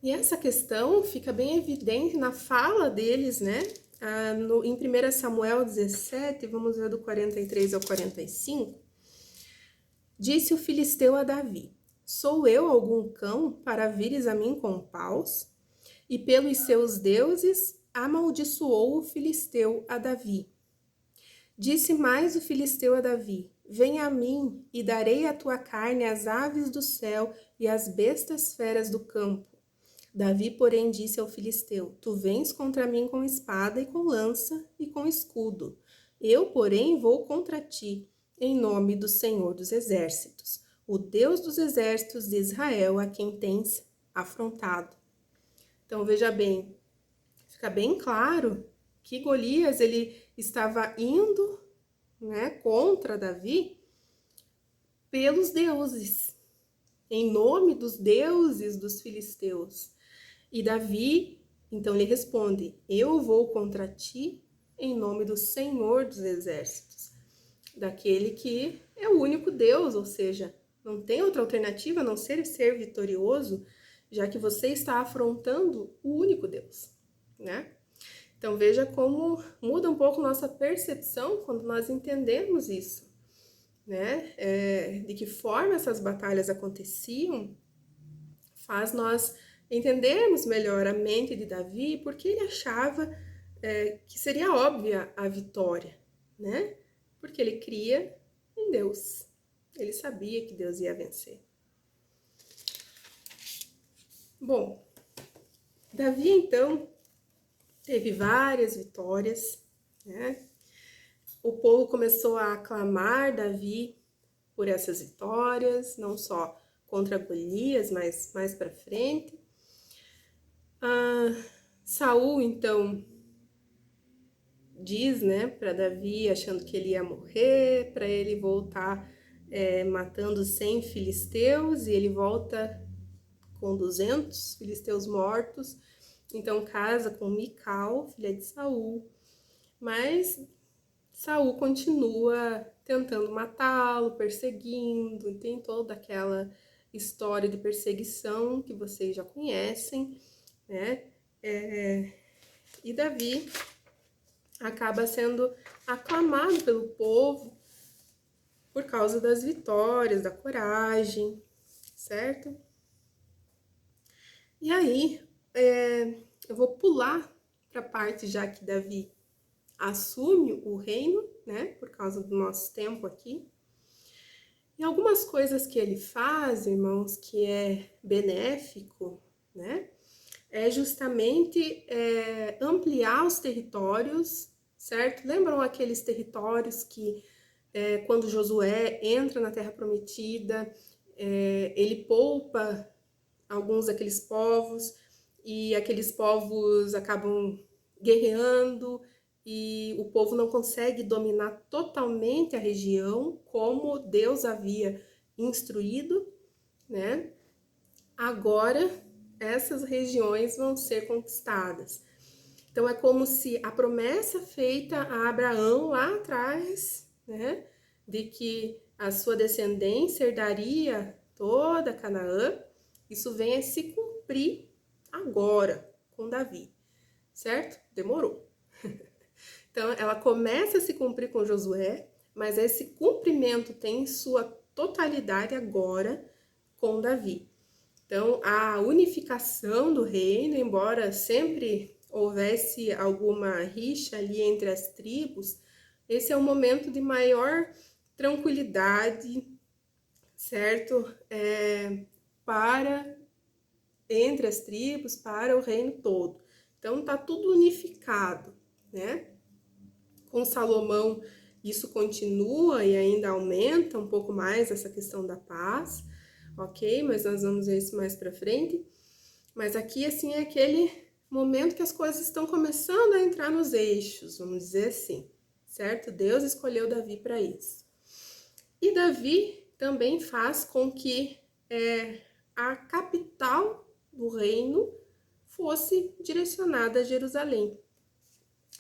E essa questão fica bem evidente na fala deles, né? Em 1 Samuel 17, vamos ver do 43 ao 45, disse o filisteu a Davi: Sou eu algum cão para vires a mim com paus? E pelos seus deuses amaldiçoou o filisteu a Davi. Disse mais o filisteu a Davi: Venha a mim, e darei a tua carne às aves do céu e às bestas feras do campo. Davi, porém, disse ao filisteu: Tu vens contra mim com espada e com lança e com escudo. Eu, porém, vou contra ti, em nome do Senhor dos Exércitos, o Deus dos exércitos de Israel, a quem tens afrontado. Então, veja bem, fica bem claro que Golias ele estava indo, né, contra Davi pelos deuses, em nome dos deuses dos filisteus. E Davi, então, lhe responde: Eu vou contra ti em nome do Senhor dos Exércitos, daquele que é o único Deus, ou seja, não tem outra alternativa a não ser vitorioso, já que você está afrontando o único Deus, né? Então veja como muda um pouco nossa percepção quando nós entendemos isso, né? De que forma essas batalhas aconteciam, faz nós entendermos melhor a mente de Davi, porque ele achava que seria óbvia a vitória, né? Porque ele cria em Deus. Ele sabia que Deus ia vencer. Bom, Davi então teve várias vitórias, né? O povo começou a aclamar Davi por essas vitórias, não só contra Golias, mas mais para frente. Saul então diz, né, para Davi, achando que ele ia morrer, para ele voltar matando 100 filisteus, e ele volta com 200 filisteus mortos. Então casa com Mical, filha de Saul, mas Saul continua tentando matá-lo, perseguindo, e tem toda aquela história de perseguição que vocês já conhecem, né? E Davi acaba sendo aclamado pelo povo por causa das vitórias, da coragem, certo? E aí, eu vou pular para a parte já que Davi assume o reino, né, por causa do nosso tempo aqui. E algumas coisas que ele faz, irmãos, que é benéfico, né, é justamente ampliar os territórios, certo? Lembram aqueles territórios que quando Josué entra na Terra Prometida, ele poupa alguns daqueles povos e aqueles povos acabam guerreando e o povo não consegue dominar totalmente a região como Deus havia instruído, né? Agora essas regiões vão ser conquistadas. Então é como se a promessa feita a Abraão lá atrás, né, de que a sua descendência herdaria toda Canaã, isso vem a se cumprir agora com Davi, certo? Demorou. Então ela começa a se cumprir com Josué, mas esse cumprimento tem sua totalidade agora com Davi. Então a unificação do reino, embora sempre houvesse alguma rixa ali entre as tribos, esse é um momento de maior tranquilidade, certo? Para entre as tribos, para o reino todo. Então tá tudo unificado, né? Com Salomão isso continua e ainda aumenta um pouco mais essa questão da paz, ok? Mas nós vamos ver isso mais para frente. Mas aqui, assim, é aquele momento que as coisas estão começando a entrar nos eixos, vamos dizer assim, certo? Deus escolheu Davi para isso. E Davi também faz com que a capital do reino fosse direcionada a Jerusalém.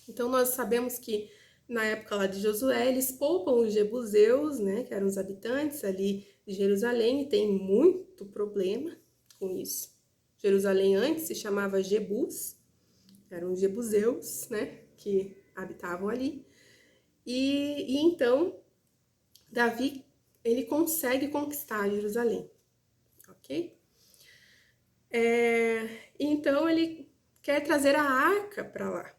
Então nós sabemos que na época lá de Josué, eles poupam os jebuseus, né, que eram os habitantes ali de Jerusalém, e tem muito problema com isso, Jerusalém antes se chamava Jebus, eram os jebuseus, né, que habitavam ali. E então Davi, ele consegue conquistar Jerusalém, ok? Então ele quer trazer a arca para lá,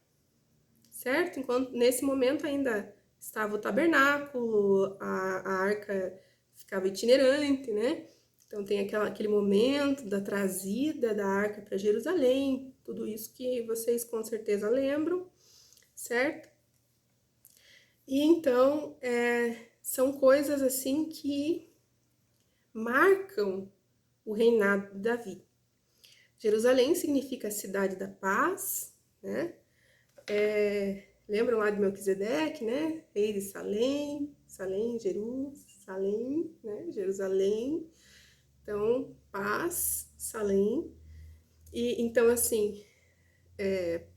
certo? Enquanto nesse momento ainda estava o tabernáculo, a arca ficava itinerante, né? Então tem aquele momento da trazida da arca para Jerusalém, tudo isso que vocês com certeza lembram, certo? E então são coisas assim que marcam o reinado de Davi. Jerusalém significa cidade da paz, né? Lembram lá de Melquisedeque, né? Rei de Salém, Jerusalém, né? Jerusalém. Então, paz, Salém. E então, assim,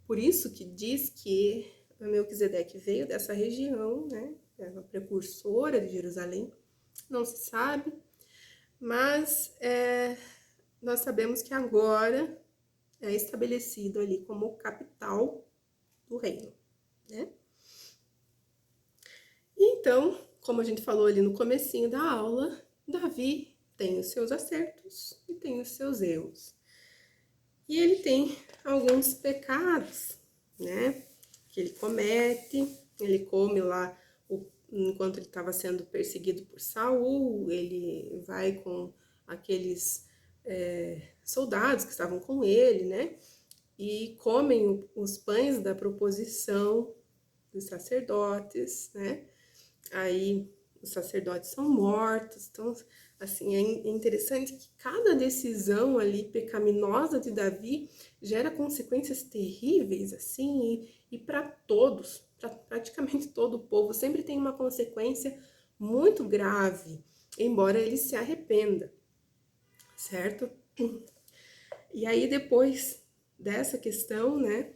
por isso que diz que Melquisedeque veio dessa região, né? É uma precursora de Jerusalém. Não se sabe, mas nós sabemos que agora é estabelecido ali como capital do reino, né? Então, como a gente falou ali no comecinho da aula, Davi tem os seus acertos e tem os seus erros. E ele tem alguns pecados, né, que ele comete. Ele come lá, enquanto ele estava sendo perseguido por Saul, ele vai com aqueles soldados que estavam com ele, né, e comem os pães da proposição dos sacerdotes, né, aí os sacerdotes são mortos. Então, assim, é interessante que cada decisão ali pecaminosa de Davi gera consequências terríveis, assim, e para todos, para praticamente todo o povo, sempre tem uma consequência muito grave, embora ele se arrependa, certo? E aí, depois dessa questão, né,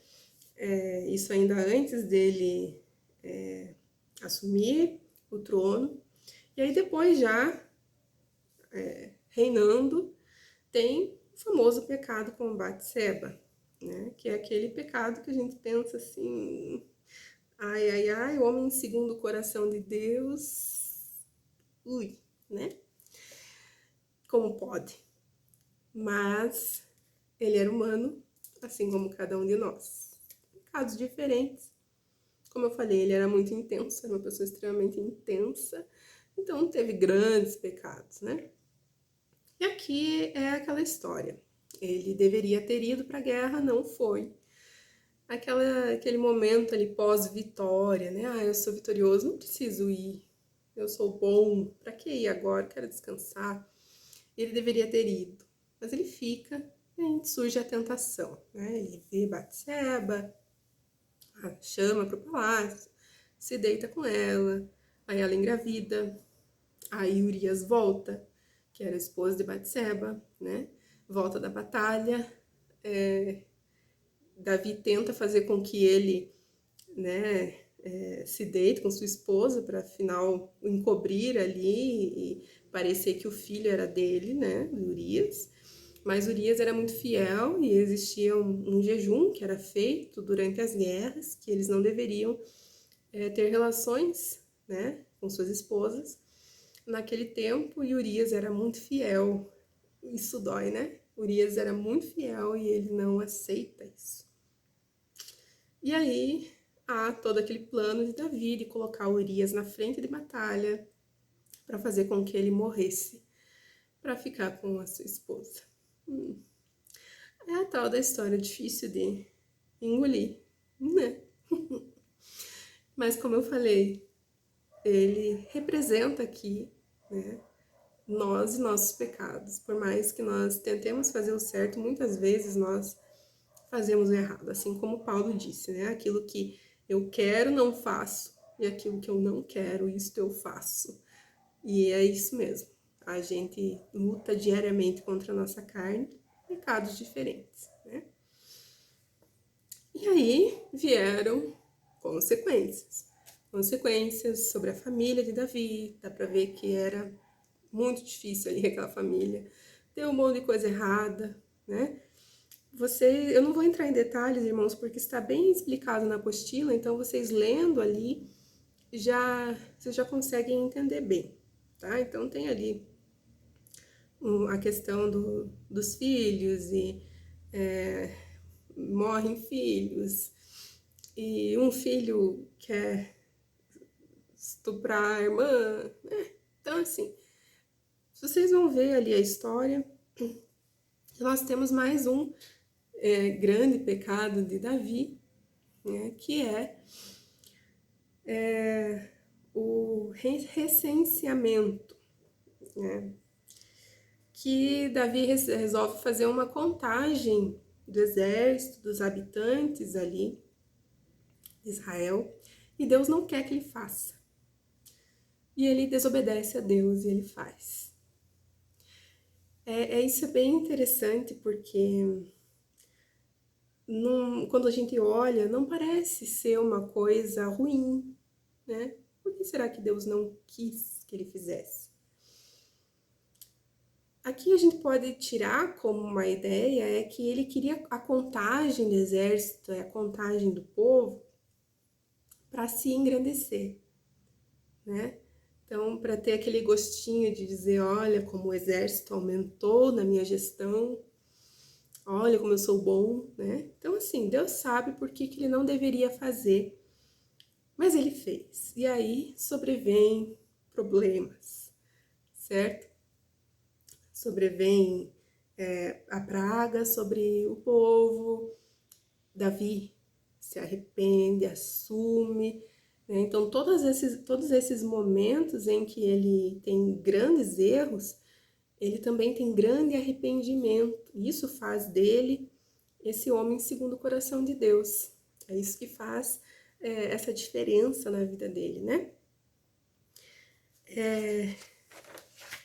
isso ainda antes dele assumir o trono, e aí depois já reinando, tem o famoso pecado com Batseba, né? Que é aquele pecado que a gente pensa assim, ai, ai, ai, homem segundo o coração de Deus, ui, né? Como pode? Mas ele era humano, assim como cada um de nós. Pecados diferentes. Como eu falei, ele era muito intenso, era uma pessoa extremamente intensa, então teve grandes pecados, né? E aqui é aquela história. Ele deveria ter ido para a guerra, não foi. Aquele momento ali pós-vitória, né? Ah, eu sou vitorioso, não preciso ir. Eu sou bom, para que ir agora? Quero descansar. Ele deveria ter ido, mas ele fica e aí surge a tentação, né? Ele vê Batseba, chama para o palácio, se deita com ela, aí ela engravida, aí Urias volta, que era a esposa de Batseba, né? Volta da batalha, Davi tenta fazer com que ele, né, se deite com sua esposa para afinal encobrir ali e parecer que o filho era dele, né, Urias. Mas Urias era muito fiel e existia um jejum que era feito durante as guerras, que eles não deveriam ter relações, né, com suas esposas naquele tempo, e Urias era muito fiel. Isso dói, né? Urias era muito fiel e ele não aceita isso. E aí há todo aquele plano de Davi de colocar Urias na frente de batalha para fazer com que ele morresse para ficar com a sua esposa. É a tal da história difícil de engolir, né? Mas como eu falei, ele representa aqui, né, nós e nossos pecados. Por mais que nós tentemos fazer o certo, muitas vezes nós fazemos o errado. Assim como Paulo disse, né? Aquilo que eu quero, não faço. E aquilo que eu não quero, isto eu faço. E é isso mesmo. A gente luta diariamente contra a nossa carne, pecados diferentes, né? E aí vieram consequências. Consequências sobre a família de Davi. Dá pra ver que era muito difícil ali aquela família. Deu um monte de coisa errada, né? eu não vou entrar em detalhes, irmãos, porque está bem explicado na apostila, então vocês lendo ali, vocês já conseguem entender bem, tá? Então tem ali a questão dos filhos e morrem filhos, e um filho quer estuprar a irmã, né? Então, assim, vocês vão ver ali a história. Nós temos mais um grande pecado de Davi, né? Que é o recenseamento, né? Que Davi resolve fazer uma contagem do exército, dos habitantes ali de Israel, e Deus não quer que ele faça. E ele desobedece a Deus e ele faz. Isso é bem interessante porque quando a gente olha, não parece ser uma coisa ruim, né? Por que será que Deus não quis que ele fizesse? Aqui a gente pode tirar como uma ideia é que ele queria a contagem do exército, a contagem do povo, para se engrandecer, né? Então, para ter aquele gostinho de dizer, olha como o exército aumentou na minha gestão, olha como eu sou bom, né? Então, assim, Deus sabe por que ele não deveria fazer, mas ele fez. E aí sobrevêm problemas, certo? Sobrevém a praga sobre o povo, Davi se arrepende, assume, né? Então todos esses momentos em que ele tem grandes erros, ele também tem grande arrependimento. Isso faz dele esse homem segundo o coração de Deus. É isso que faz essa diferença na vida dele, né?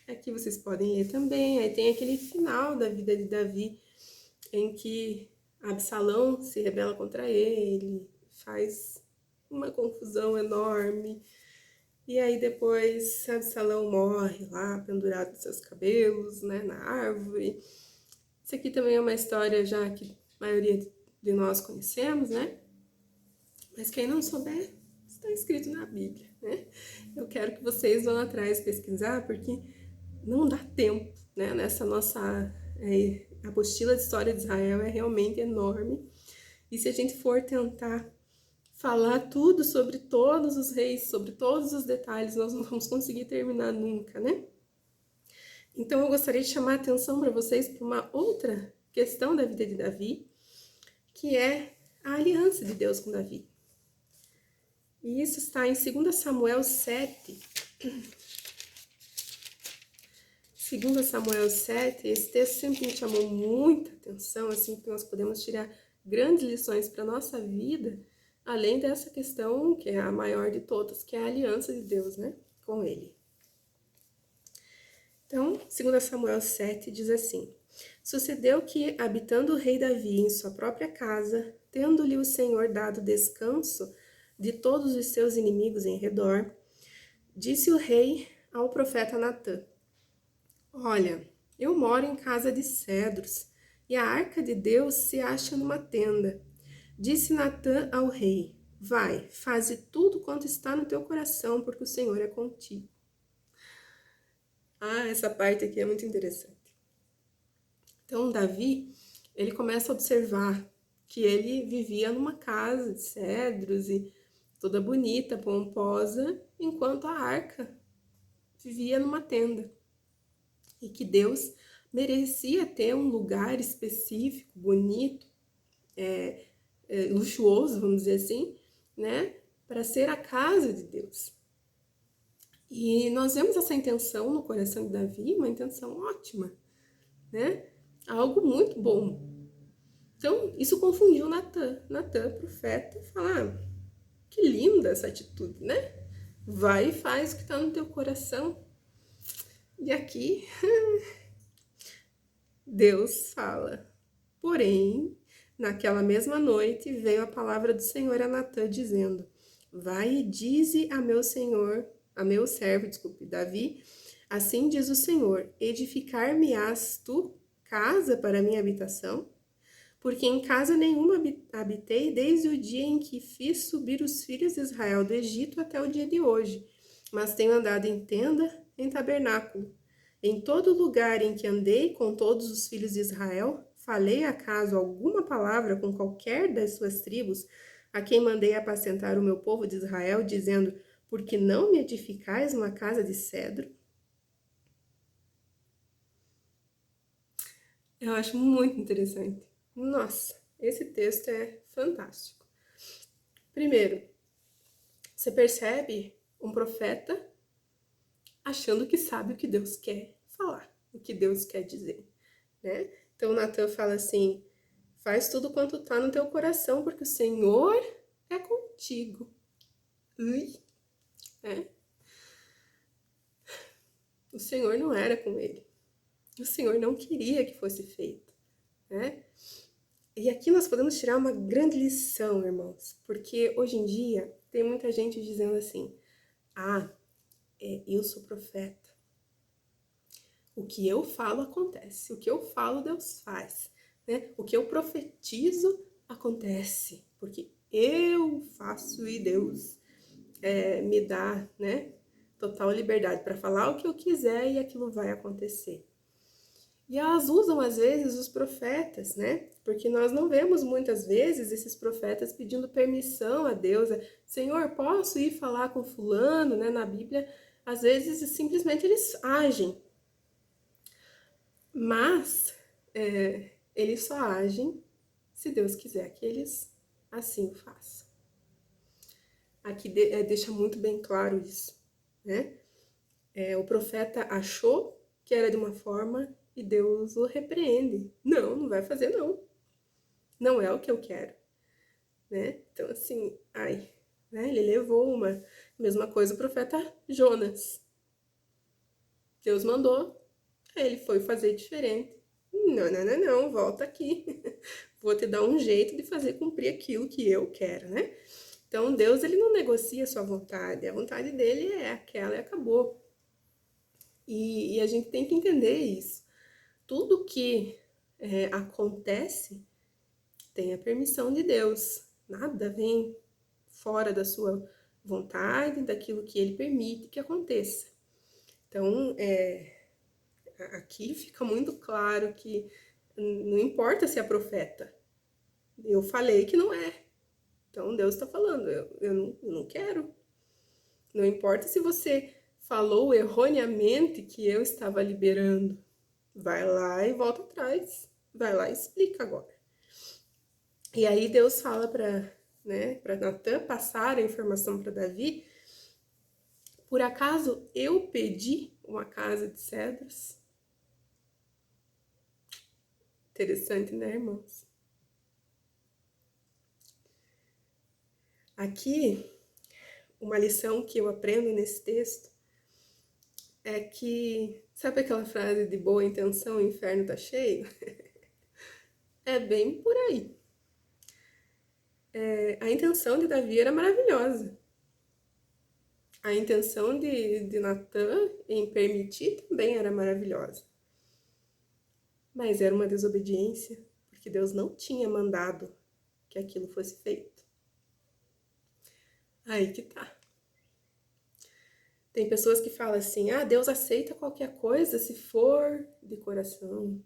Aqui vocês podem ler também. Aí tem aquele final da vida de Davi, em que Absalão se rebela contra ele, faz uma confusão enorme. E aí depois Absalão morre lá, pendurado nos seus cabelos, né, na árvore. Isso aqui também é uma história já que a maioria de nós conhecemos, né? Mas quem não souber, está escrito na Bíblia, né? Eu quero que vocês vão atrás pesquisar, porque não dá tempo, né? Nessa nossa apostila de história de Israel é realmente enorme. E se a gente for tentar falar tudo sobre todos os reis, sobre todos os detalhes, nós não vamos conseguir terminar nunca, né? Então eu gostaria de chamar a atenção para vocês para uma outra questão da vida de Davi, que é a aliança de Deus com Davi. E isso está em 2 Samuel 7. 2 Samuel 7, esse texto sempre me chamou muita atenção, assim, que nós podemos tirar grandes lições para a nossa vida, além dessa questão, que é a maior de todas, que é a aliança de Deus, né, com ele. Então, 2 Samuel 7 diz assim: Sucedeu que, habitando o rei Davi em sua própria casa, tendo-lhe o Senhor dado descanso de todos os seus inimigos em redor, disse o rei ao profeta Natã: Olha, eu moro em casa de cedros, e a arca de Deus se acha numa tenda. Disse Natã ao rei: Vai, faze tudo quanto está no teu coração, porque o Senhor é contigo. Essa parte aqui é muito interessante. Então, Davi, ele começa a observar que ele vivia numa casa de cedros e toda bonita, pomposa, enquanto a arca vivia numa tenda. E que Deus merecia ter um lugar específico, bonito, luxuoso, vamos dizer assim, né, para ser a casa de Deus. E nós vemos essa intenção no coração de Davi, uma intenção ótima, né, algo muito bom. Então, isso confundiu Natã, profeta, falar: que linda essa atitude, né? Vai e faz o que está no teu coração. E aqui, Deus fala: porém, naquela mesma noite veio a palavra do Senhor a Natã, dizendo: Vai e dize a meu servo, Davi, assim diz o Senhor: edificar-me-ás tu casa para minha habitação? Porque em casa nenhuma habitei desde o dia em que fiz subir os filhos de Israel do Egito até o dia de hoje, mas tenho andado em tenda, em tabernáculo. Em todo lugar em que andei com todos os filhos de Israel, falei acaso alguma palavra com qualquer das suas tribos, a quem mandei apacentar o meu povo de Israel, dizendo: por que não me edificais uma casa de cedro? Eu acho muito interessante. Nossa, esse texto é fantástico. Primeiro, você percebe um profeta achando que sabe o que Deus quer falar, o que Deus quer dizer, né? Então Natan fala assim: faz tudo quanto tá no teu coração, porque o Senhor é contigo. Ui, né? O Senhor não era com ele. O Senhor não queria que fosse feito, né? E aqui nós podemos tirar uma grande lição, irmãos, porque hoje em dia tem muita gente dizendo assim: ah, eu sou profeta. O que eu falo acontece, o que eu falo Deus faz, né? O que eu profetizo acontece, porque eu faço e Deus me dá, né, total liberdade para falar o que eu quiser e aquilo vai acontecer. E elas usam às vezes os profetas, né? Porque nós não vemos muitas vezes esses profetas pedindo permissão a Deus. Senhor, posso ir falar com fulano, né? Na Bíblia, às vezes simplesmente eles agem. Mas eles só agem se Deus quiser que eles assim o façam. Aqui deixa muito bem claro isso, né? O profeta achou que era de uma forma e Deus o repreende. Não, não vai fazer não. Não é o que eu quero, né? Então assim, né? Ele levou uma mesma coisa o profeta Jonas. Deus mandou, aí ele foi fazer diferente. Não, não, não, não, volta aqui. Vou te dar um jeito de fazer cumprir aquilo que eu quero, né? Então Deus ele não negocia a sua vontade, a vontade dele é aquela e acabou. E a gente tem que entender isso. Tudo que acontece tem a permissão de Deus. Nada vem fora da sua vontade, daquilo que ele permite que aconteça. Então, aqui fica muito claro que não importa se é profeta. Eu falei que não é. Então, Deus está falando, eu não quero. Não importa se você falou erroneamente que eu estava liberando. Vai lá e volta atrás. Vai lá e explica agora. E aí Deus fala para Natan passar a informação para Davi. Por acaso eu pedi uma casa de cedros? Interessante, né, irmãos? Aqui, uma lição que eu aprendo nesse texto é que, sabe aquela frase de boa intenção, o inferno tá cheio? É bem por aí. A intenção de Davi era maravilhosa. A intenção de Natan em permitir também era maravilhosa. Mas era uma desobediência, porque Deus não tinha mandado que aquilo fosse feito. Aí que tá. Tem pessoas que falam assim: Deus aceita qualquer coisa se for de coração.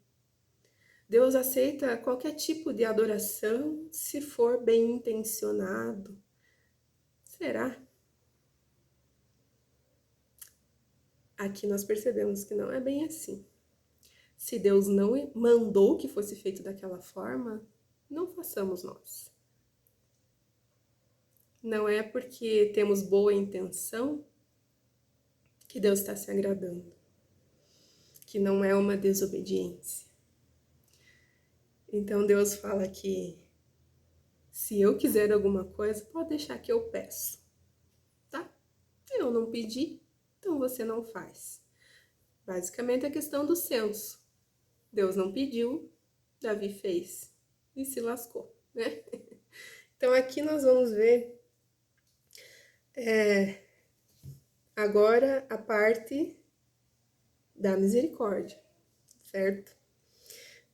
Deus aceita qualquer tipo de adoração se for bem intencionado. Será? Aqui nós percebemos que não é bem assim. Se Deus não mandou que fosse feito daquela forma, não façamos nós. Não é porque temos boa intenção que Deus está se agradando, que não é uma desobediência. Então Deus fala que se eu quiser alguma coisa, pode deixar que eu peço, tá? Eu não pedi, então você não faz. Basicamente a questão do censo. Deus não pediu, Davi fez e se lascou, né? Então aqui nós vamos ver agora a parte da misericórdia, certo?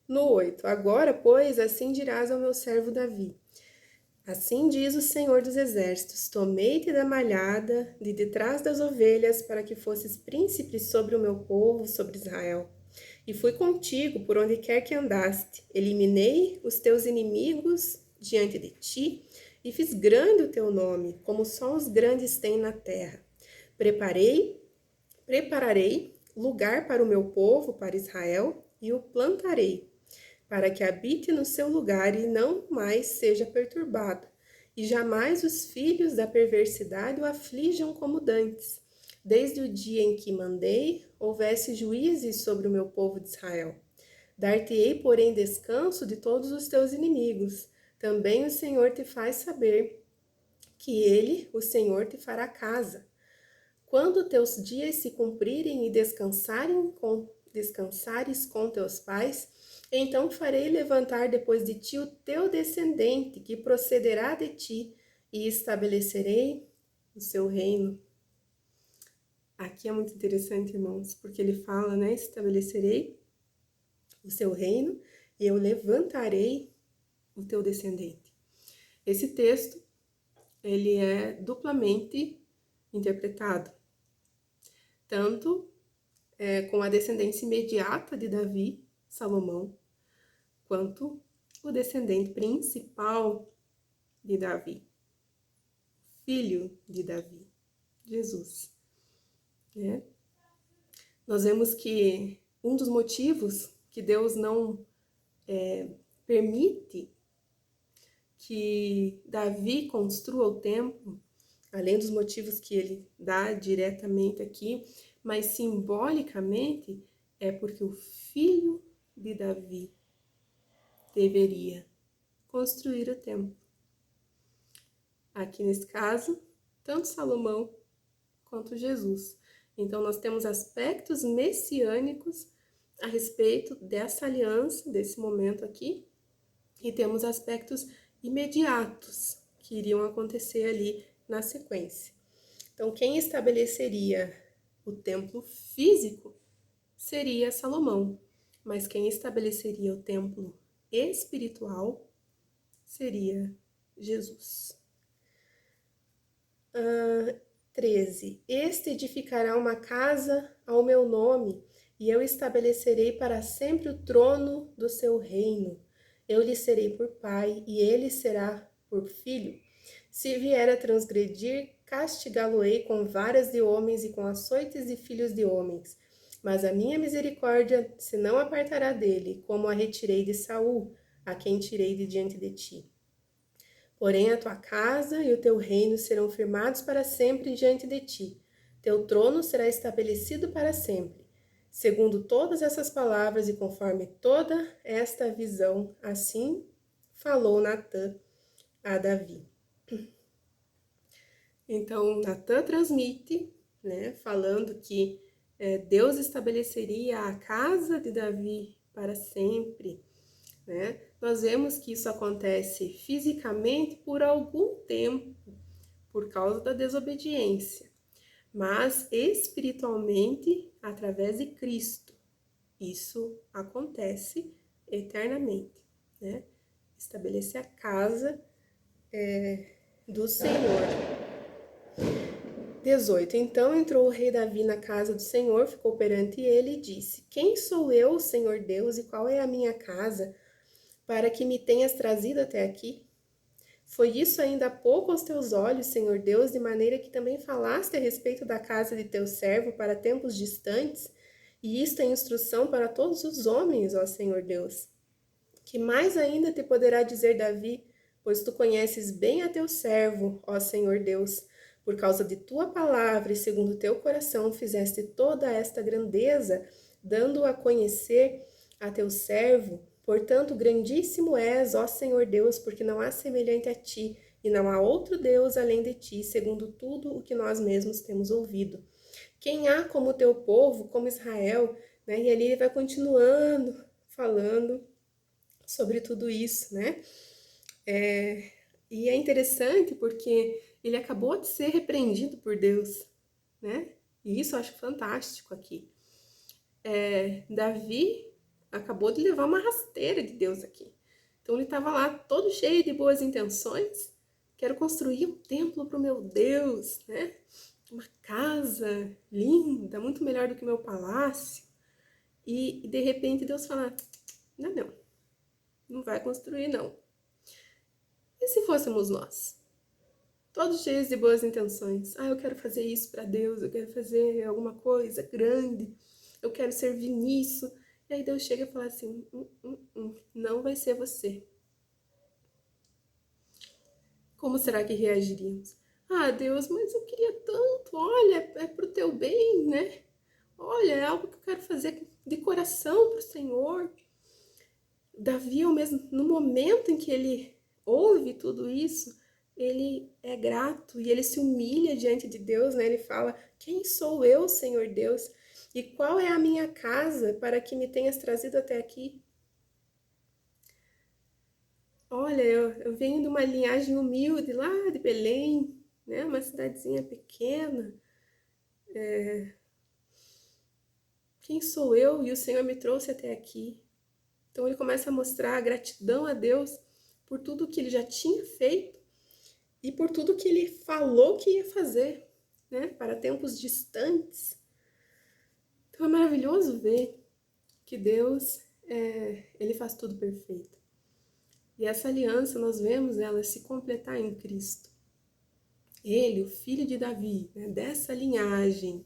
No 8, agora, pois, assim dirás ao meu servo Davi. Assim diz o Senhor dos Exércitos: Tomei-te da malhada, de detrás das ovelhas, para que fosses príncipe sobre o meu povo, sobre Israel. E fui contigo por onde quer que andaste. Eliminei os teus inimigos diante de ti, e fiz grande o teu nome, como só os grandes têm na terra. Prepararei lugar para o meu povo, para Israel, e o plantarei, para que habite no seu lugar e não mais seja perturbado, e jamais os filhos da perversidade o aflijam como dantes, desde o dia em que mandei houvesse juízes sobre o meu povo de Israel. Dar-te-ei, porém, descanso de todos os teus inimigos. Também o Senhor te faz saber que ele, o Senhor, te fará casa. Quando teus dias se cumprirem e descansares com teus pais, então farei levantar depois de ti o teu descendente, que procederá de ti, e estabelecerei o seu reino. Aqui é muito interessante, irmãos, porque ele fala, né? Estabelecerei o seu reino e eu levantarei o teu descendente. Esse texto, ele é duplamente interpretado, tanto com a descendência imediata de Davi, Salomão, quanto o descendente principal de Davi, filho de Davi, Jesus. Né? Nós vemos que um dos motivos que Deus não permite que Davi construa o templo, além dos motivos que ele dá diretamente aqui, mas simbolicamente é porque o filho de Davi deveria construir o templo. Aqui nesse caso, tanto Salomão quanto Jesus. Então nós temos aspectos messiânicos a respeito dessa aliança, desse momento aqui, e temos aspectos imediatos que iriam acontecer ali na sequência. Então, quem estabeleceria o templo físico seria Salomão, mas quem estabeleceria o templo espiritual seria Jesus. 13. Este edificará uma casa ao meu nome, e eu estabelecerei para sempre o trono do seu reino. Eu lhe serei por pai, e ele será por filho. Se vier a transgredir, castigá-lo-ei com varas de homens e com açoites de filhos de homens. Mas a minha misericórdia se não apartará dele, como a retirei de Saul, a quem tirei de diante de ti. Porém, a tua casa e o teu reino serão firmados para sempre diante de ti. Teu trono será estabelecido para sempre. Segundo todas essas palavras e conforme toda esta visão, assim falou Natã a Davi. Então, Natã transmite, né, falando que Deus estabeleceria a casa de Davi para sempre, né? Nós vemos que isso acontece fisicamente por algum tempo, por causa da desobediência, mas espiritualmente, através de Cristo, isso acontece eternamente, né? Estabelecer a casa do Senhor. 18. Então entrou o rei Davi na casa do Senhor, ficou perante ele e disse: Quem sou eu, Senhor Deus, e qual é a minha casa, para que me tenhas trazido até aqui? Foi isso ainda há pouco aos teus olhos, Senhor Deus, de maneira que também falaste a respeito da casa de teu servo para tempos distantes, e isto é instrução para todos os homens, ó Senhor Deus. Que mais ainda te poderá dizer Davi, pois tu conheces bem a teu servo, ó Senhor Deus. Por causa de tua palavra e segundo teu coração fizeste toda esta grandeza, dando a conhecer a teu servo. Portanto, grandíssimo és, ó Senhor Deus, porque não há semelhante a ti, e não há outro Deus além de ti, segundo tudo o que nós mesmos temos ouvido. Quem há como o teu povo, como Israel, né? E ali ele vai continuando falando sobre tudo isso, né? E é interessante porque ele acabou de ser repreendido por Deus, né? E isso eu acho fantástico aqui. Davi acabou de levar uma rasteira de Deus aqui. Então ele estava lá todo cheio de boas intenções. Quero construir um templo para o meu Deus, né? Uma casa linda, muito melhor do que o meu palácio. E de repente Deus fala, não vai construir não. E se fôssemos nós? Todos cheios de boas intenções. Eu quero fazer isso para Deus, eu quero fazer alguma coisa grande, eu quero servir nisso. E aí Deus chega e fala assim, não vai ser você. Como será que reagiríamos? Deus, mas eu queria tanto, olha, é pro teu bem, né? Olha, é algo que eu quero fazer de coração pro Senhor. Davi, ao mesmo, no momento em que ele ouve tudo isso, ele é grato e ele se humilha diante de Deus, né? Ele fala, quem sou eu, Senhor Deus? E qual é a minha casa para que me tenhas trazido até aqui? Olha, eu venho de uma linhagem humilde lá de Belém, né? Uma cidadezinha pequena. Quem sou eu? E o Senhor me trouxe até aqui. Então ele começa a mostrar a gratidão a Deus por tudo que ele já tinha feito e por tudo que ele falou que ia fazer, né? Para tempos distantes. Então é maravilhoso ver que Deus, ele faz tudo perfeito. E essa aliança, nós vemos ela se completar em Cristo. Ele, o filho de Davi, né, dessa linhagem,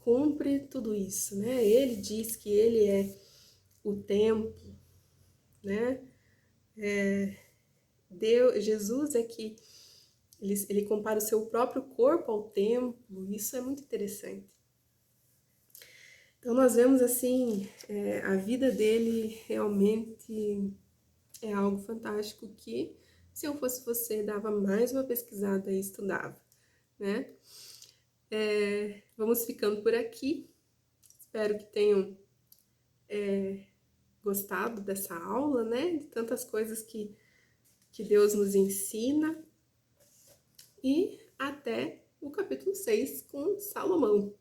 cumpre tudo isso, né? Ele diz que ele é o templo, né? Jesus é que ele compara o seu próprio corpo ao templo, isso é muito interessante. Então nós vemos assim, a vida dele realmente é algo fantástico que, se eu fosse você, dava mais uma pesquisada e estudava, né? Vamos ficando por aqui. Espero que tenham gostado dessa aula, né? De tantas coisas que Deus nos ensina. E até o capítulo 6 com Salomão.